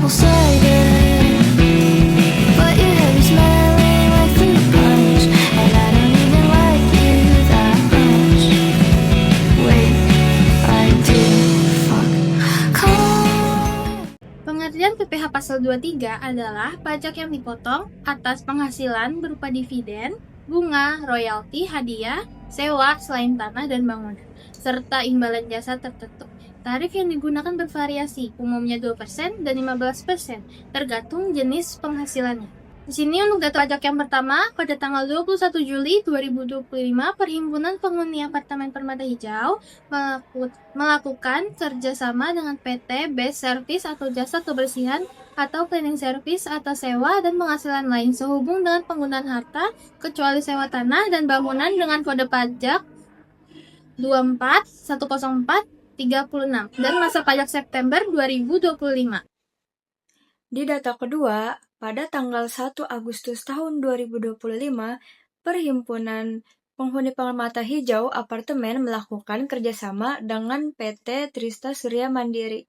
apple cider, but your hair is smelling like fruit punch, and I don't even like you that much. Wait, I do fuck. Pengertian PPh pasal 23 adalah pajak yang dipotong atas penghasilan berupa dividen, bunga, royalti, hadiah, sewa selain tanah dan bangunan, serta imbalan jasa tertentu. Tarif yang digunakan bervariasi, umumnya 2% dan 15%, tergantung jenis penghasilannya. Di sini untuk data pajak yang pertama, pada tanggal 21 Juli 2025, Perhimpunan Penghuni Apartemen Permata Hijau melakukan kerjasama dengan PT Best Service atau jasa kebersihan atau cleaning service atas sewa dan penghasilan lain sehubung dengan penggunaan harta kecuali sewa tanah dan bangunan dengan kode pajak 2410436 dan masa pajak September 2025. Di data kedua, pada tanggal 1 Agustus tahun 2025, Perhimpunan Penghuni Permata Hijau Apartemen melakukan kerjasama dengan PT Trista Surya Mandiri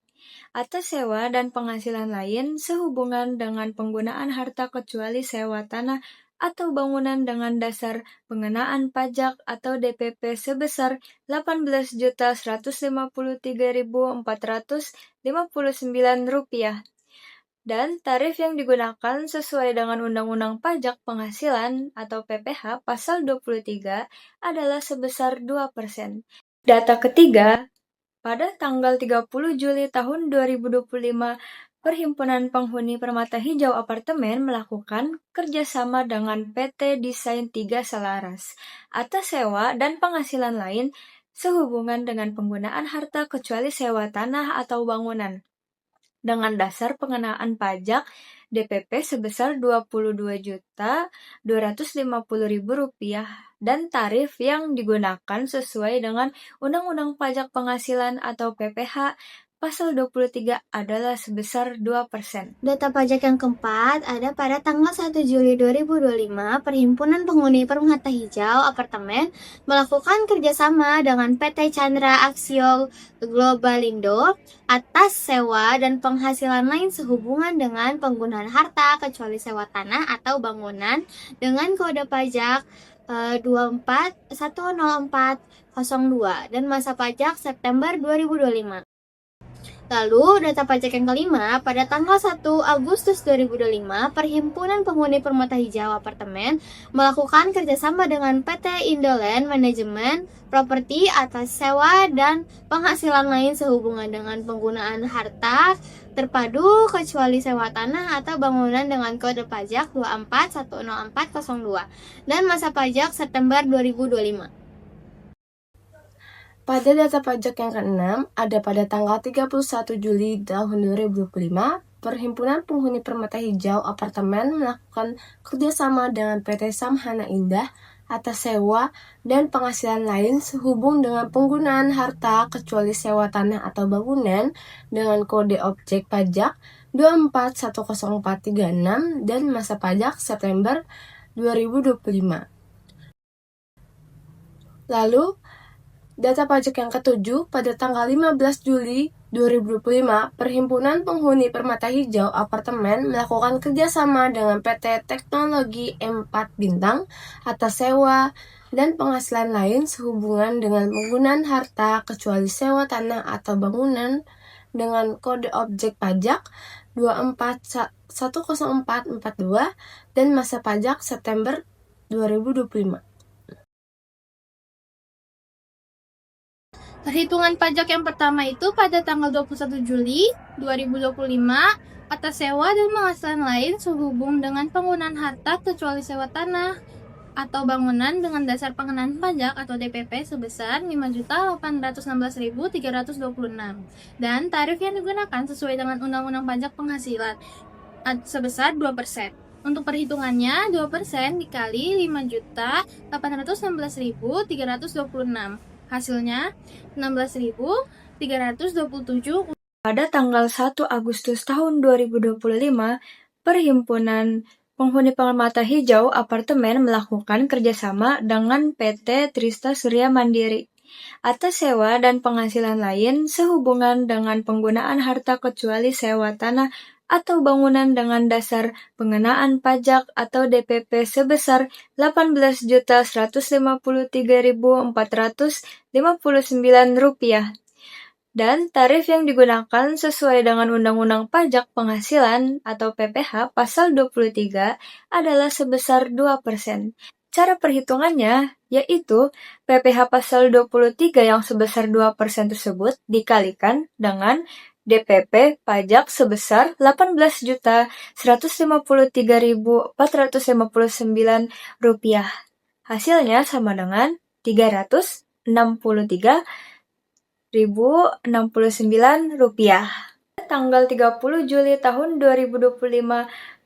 atas sewa dan penghasilan lain sehubungan dengan penggunaan harta kecuali sewa tanah atau bangunan dengan dasar pengenaan pajak atau DPP sebesar Rp18.153.459 dan tarif yang digunakan sesuai dengan Undang-Undang Pajak Penghasilan atau PPh pasal 23 adalah sebesar 2%. Data ketiga, pada tanggal 30 Juli tahun 2025, Perhimpunan Penghuni Permata Hijau Apartemen melakukan kerjasama dengan PT Desain 3 Selaras atas sewa dan penghasilan lain sehubungan dengan penggunaan harta kecuali sewa tanah atau bangunan dengan dasar pengenaan pajak DPP sebesar Rp22.250.000 dan tarif yang digunakan sesuai dengan Undang-Undang Pajak Penghasilan atau PPh pasal 23 adalah sebesar 2%. Data pajak yang keempat ada pada tanggal 1 Juli 2025, Perhimpunan Penghuni Permata Hijau Apartemen melakukan kerjasama dengan PT Chandra Aksio Globalindo atas sewa dan penghasilan lain sehubungan dengan penggunaan harta kecuali sewa tanah atau bangunan dengan kode pajak 2410402 dan masa pajak September 2025. Lalu, data pajak yang kelima, pada tanggal 1 Agustus 2025, Perhimpunan Penghuni Permata Hijau Apartemen melakukan kerjasama dengan PT Indoland Manajemen Properti atas sewa dan penghasilan lain sehubungan dengan penggunaan harta terpadu kecuali sewa tanah atau bangunan dengan kode pajak 2410402 dan masa pajak September 2025. Pada data pajak yang keenam, ada pada tanggal 31 Juli tahun 2025, Perhimpunan Penghuni Permata Hijau Apartemen melakukan kerjasama dengan PT Samhana Indah atas sewa dan penghasilan lain sehubung dengan penggunaan harta kecuali sewa tanah atau bangunan dengan kode objek pajak 2410436 dan masa pajak September 2025. Lalu, data pajak yang ketujuh, pada tanggal 15 Juli 2025, Perhimpunan Penghuni Permata Hijau Apartemen melakukan kerjasama dengan PT Teknologi 4 Bintang atas sewa dan penghasilan lain sehubungan dengan penggunaan harta kecuali sewa tanah atau bangunan dengan kode objek pajak 2410442 dan masa pajak September 2025. Perhitungan pajak yang pertama itu pada tanggal 21 Juli 2025 atas sewa dan penghasilan lain sehubung dengan penggunaan harta kecuali sewa tanah atau bangunan dengan dasar pengenaan pajak atau DPP sebesar Rp5.816.326 dan tarif yang digunakan sesuai dengan Undang-Undang Pajak Penghasilan sebesar 2%. Untuk perhitungannya, 2% dikali Rp5.816.326. Hasilnya 16.327. Pada tanggal 1 Agustus tahun 2025, Perhimpunan Penghuni Permata Hijau Apartemen melakukan kerjasama dengan PT Trista Surya Mandiri Atas sewa dan penghasilan lain sehubungan dengan penggunaan harta kecuali sewa tanah atau bangunan dengan dasar pengenaan pajak atau DPP sebesar Rp18.153.459 dan tarif yang digunakan sesuai dengan Undang-Undang Pajak Penghasilan atau PPh pasal 23 adalah sebesar 2%. Cara perhitungannya yaitu PPh pasal 23 yang sebesar 2% tersebut dikalikan dengan DPP pajak sebesar Rp18.153.459. Hasilnya sama dengan Rp363.069. Tanggal 30 Juli tahun 2025,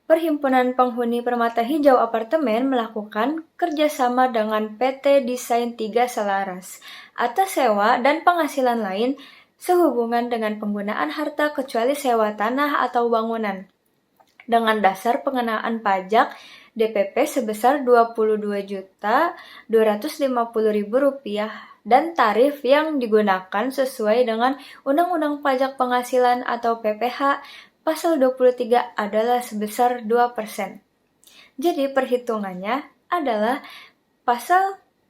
Perhimpunan Penghuni Permata Hijau Apartemen melakukan kerjasama dengan PT Desain 3 Selaras atas sewa dan penghasilan lain sehubungan dengan penggunaan harta kecuali sewa tanah atau bangunan dengan dasar pengenaan pajak DPP sebesar Rp22.250.000 dan tarif yang digunakan sesuai dengan Undang-Undang Pajak Penghasilan atau PPh pasal 23 adalah sebesar 2%. Jadi perhitungannya adalah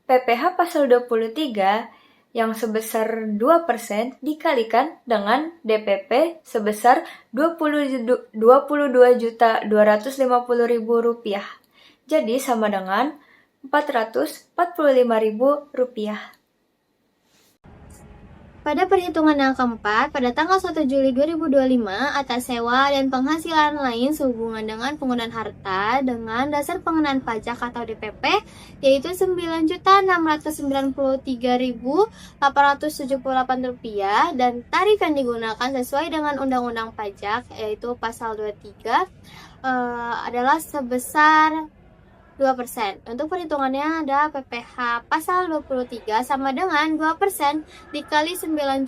PPh pasal 23 yang sebesar 2% dikalikan dengan DPP sebesar Rp22.250.000. Jadi sama dengan Rp445.000. Pada perhitungan yang keempat, pada tanggal 1 Juli 2025, atas sewa dan penghasilan lain sehubungan dengan penggunaan harta dengan dasar pengenaan pajak atau DPP, yaitu Rp9.693.878 dan tarif yang digunakan sesuai dengan Undang-Undang Pajak, yaitu pasal 23, adalah sebesar 2%. Untuk perhitungannya ada PPh pasal 23 sama dengan 2% dikali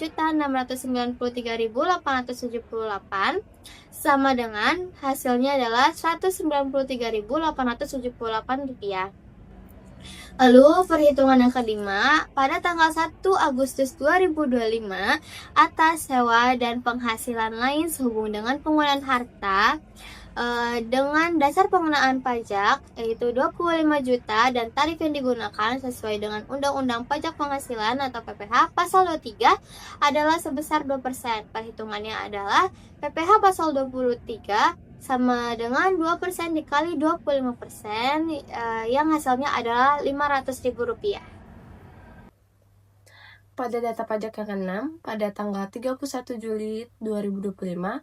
9.693.878 sama dengan hasilnya adalah Rp193.878. Lalu perhitungan yang kelima, pada tanggal 1 Agustus 2025, atas sewa dan penghasilan lain sehubungan dengan penggunaan harta dengan dasar pengenaan pajak yaitu 25 juta dan tarif yang digunakan sesuai dengan Undang-Undang Pajak Penghasilan atau PPh pasal 23 adalah sebesar 2%. Perhitungannya adalah PPh pasal 23 sama dengan 2% dikali 25%, yang hasilnya adalah Rp500.000. Pada data pajak yang ke-6, pada tanggal 31 Juli 2025,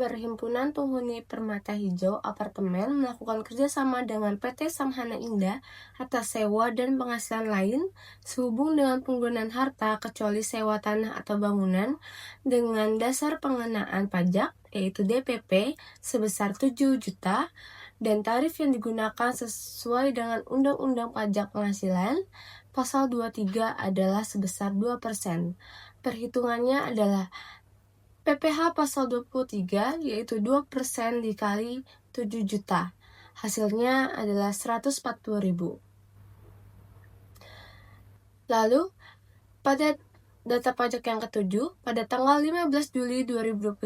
Perhimpunan Penghuni Permata Hijau Apartemen melakukan kerjasama dengan PT Samhana Indah atas sewa dan penghasilan lain sehubung dengan penggunaan harta kecuali sewa tanah atau bangunan dengan dasar pengenaan pajak yaitu DPP sebesar 7 juta dan tarif yang digunakan sesuai dengan Undang-Undang Pajak Penghasilan pasal 23 adalah sebesar 2%. Perhitungannya adalah PPh pasal 23 yaitu 2% dikali 7 juta. Hasilnya adalah 140.000. Lalu pada data pajak yang ketujuh, pada tanggal 15 Juli 2025,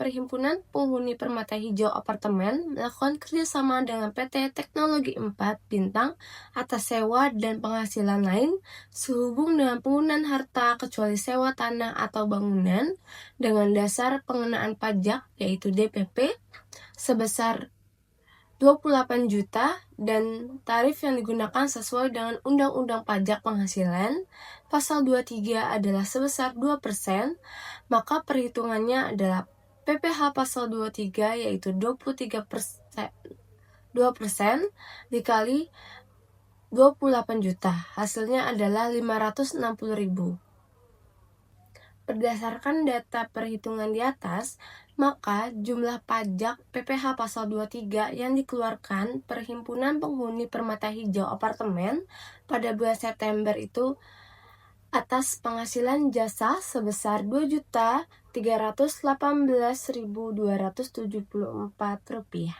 Perhimpunan Penghuni Permata Hijau Apartemen melakukan kerjasama dengan PT Teknologi 4 Bintang atas sewa dan penghasilan lain sehubung dengan penggunaan harta kecuali sewa tanah atau bangunan dengan dasar pengenaan pajak yaitu DPP sebesar 28 juta dan tarif yang digunakan sesuai dengan Undang-Undang Pajak Penghasilan pasal 23 adalah sebesar 2%, maka perhitungannya adalah PPh pasal 23 yaitu 2% dikali 28 juta. Hasilnya adalah 560.000. Berdasarkan data perhitungan di atas, maka jumlah pajak PPh pasal 23 yang dikeluarkan Perhimpunan Penghuni Permata Hijau Apartemen pada bulan September itu atas penghasilan jasa sebesar Rp2.318.274.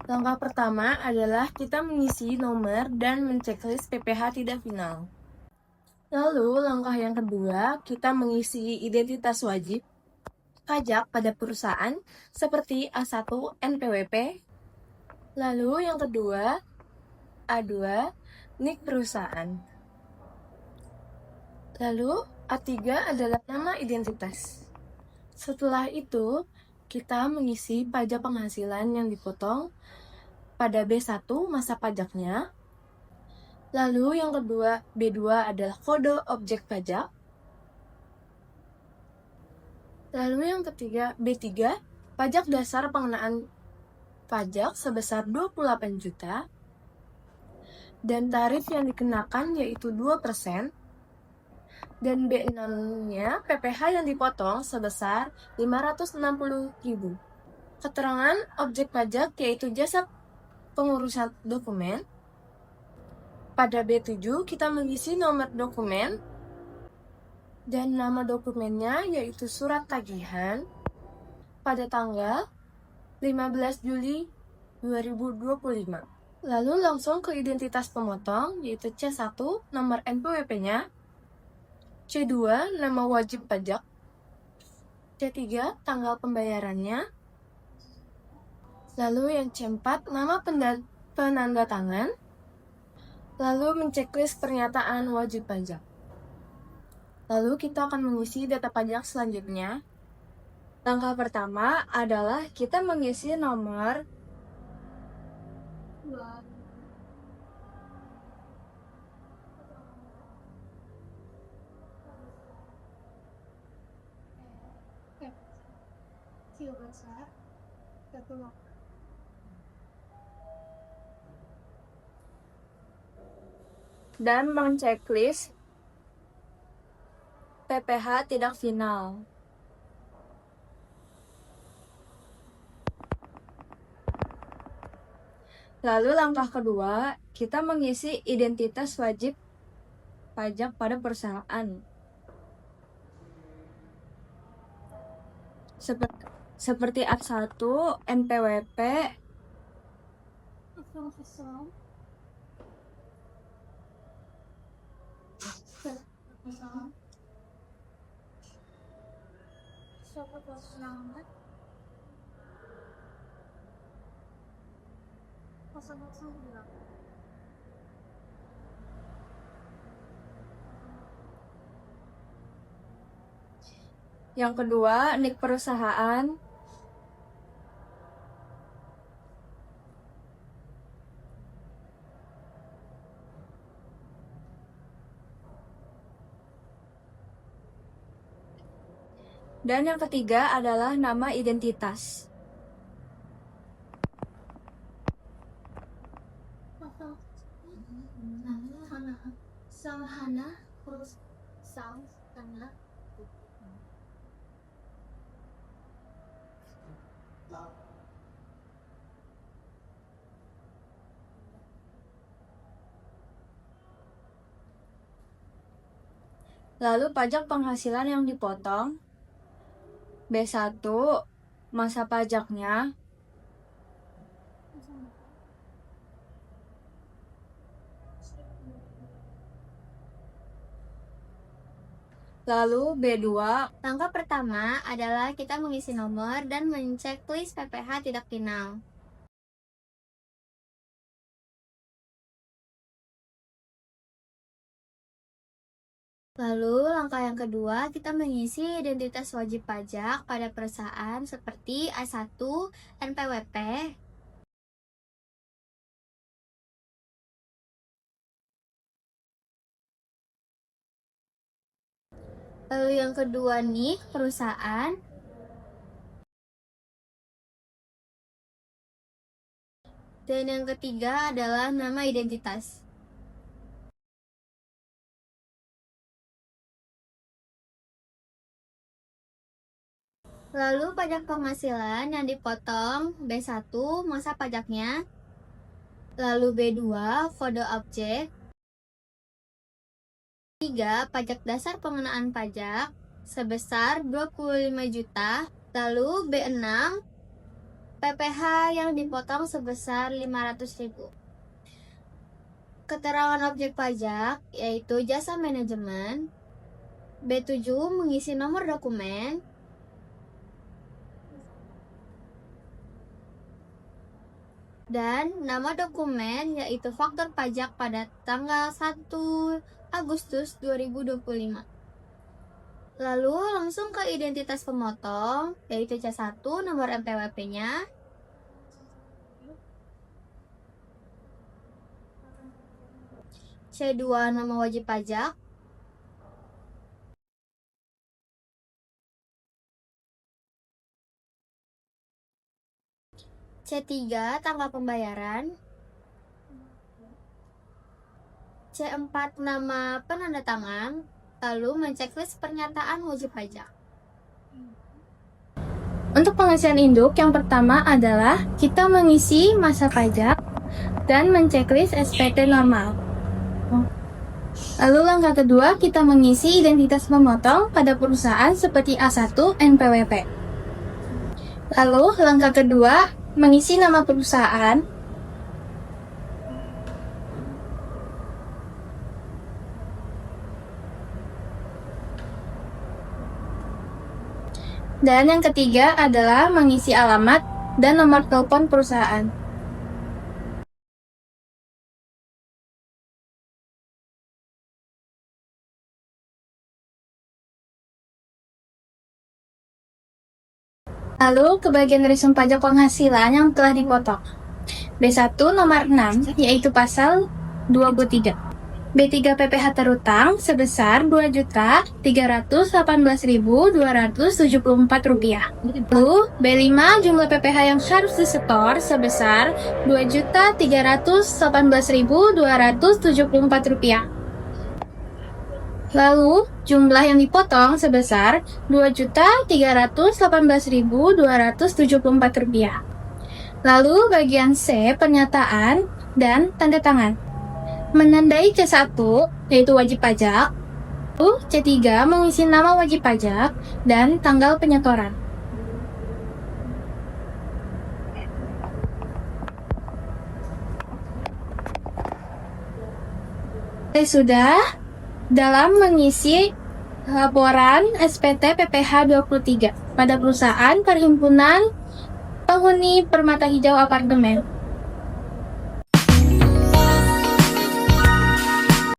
Langkah pertama adalah kita mengisi nomor dan menceklis PPh tidak final. Lalu, langkah yang kedua, kita mengisi identitas wajib pajak pada perusahaan seperti A1 NPWP. Lalu yang kedua, A2 NIK perusahaan. Lalu A3 adalah nama identitas. Setelah itu, kita mengisi pajak penghasilan yang dipotong pada B1 masa pajaknya. Lalu yang kedua, B2 adalah kode objek pajak. Lalu yang ketiga, B3, pajak dasar pengenaan pajak sebesar 28 juta. Dan tarif yang dikenakan yaitu 2%. Dan B6-nya PPh yang dipotong sebesar 560.000. Keterangan objek pajak yaitu jasa pengurusan dokumen. Pada B7 kita mengisi nomor dokumen dan nama dokumennya yaitu surat tagihan pada tanggal 15 Juli 2025. Lalu langsung ke identitas pemotong yaitu C1 nomor NPWP-nya, C2 nama wajib pajak, C3 tanggal pembayarannya, lalu yang C4 nama penanda tangan, lalu menceklis pernyataan wajib pajak. Lalu kita akan mengisi data pajak selanjutnya. Langkah pertama adalah kita mengisi nomor dan menceklis PPh tidak final. Lalu langkah kedua, kita mengisi identitas wajib pajak pada perusahaan. Seperti A1 NPWP, yang kedua NIK perusahaan, dan yang ketiga adalah nama identitas. Lalu pajak penghasilan yang dipotong, B1 masa pajaknya, lalu B2. Langkah pertama adalah kita mengisi nomor dan menceklis PPh tidak final. Lalu langkah yang kedua, kita mengisi identitas wajib pajak pada perusahaan seperti A1 NPWP. Lalu yang kedua nih, perusahaan. Dan yang ketiga adalah nama identitas. Lalu pajak penghasilan yang dipotong B1 masa pajaknya. Lalu B2 kode objek. 3 pajak dasar pengenaan pajak sebesar 25 juta. Lalu B6 PPh yang dipotong sebesar 500.000. keterangan objek pajak, yaitu jasa manajemen. B7 mengisi nomor dokumen. Dan nama dokumen yaitu faktur pajak pada tanggal 1 Agustus 2025. Lalu langsung ke identitas pemotong, yaitu C1 nomor NPWP-nya. C2 nama wajib pajak. C3 tanggal pembayaran. C4 nama penanda tangan, lalu menceklis pernyataan wajib pajak. Untuk pengisian induk, yang pertama adalah kita mengisi masa pajak dan menceklis SPT normal. Lalu langkah kedua, kita mengisi identitas pemotong pada perusahaan seperti A1 NPWP. Lalu langkah kedua, mengisi nama perusahaan. Dan yang ketiga adalah mengisi alamat dan nomor telepon perusahaan. Lalu ke bagian resume pajak penghasilan yang telah dipotong. B1 nomor 6 yaitu pasal 23. B3 PPh terutang sebesar Rp2.318.274. Lalu B5 jumlah PPh yang harus disetor sebesar Rp2.318.274. Lalu, jumlah yang dipotong sebesar Rp2.318.274. Lalu, bagian C, pernyataan dan tanda tangan. Menandai C1, yaitu wajib pajak. Lalu, C3, mengisi nama wajib pajak dan tanggal penyetoran. Sudah. Dalam mengisi laporan SPT PPh 23 pada perusahaan perhimpunan penghuni Permata Hijau Apartemen.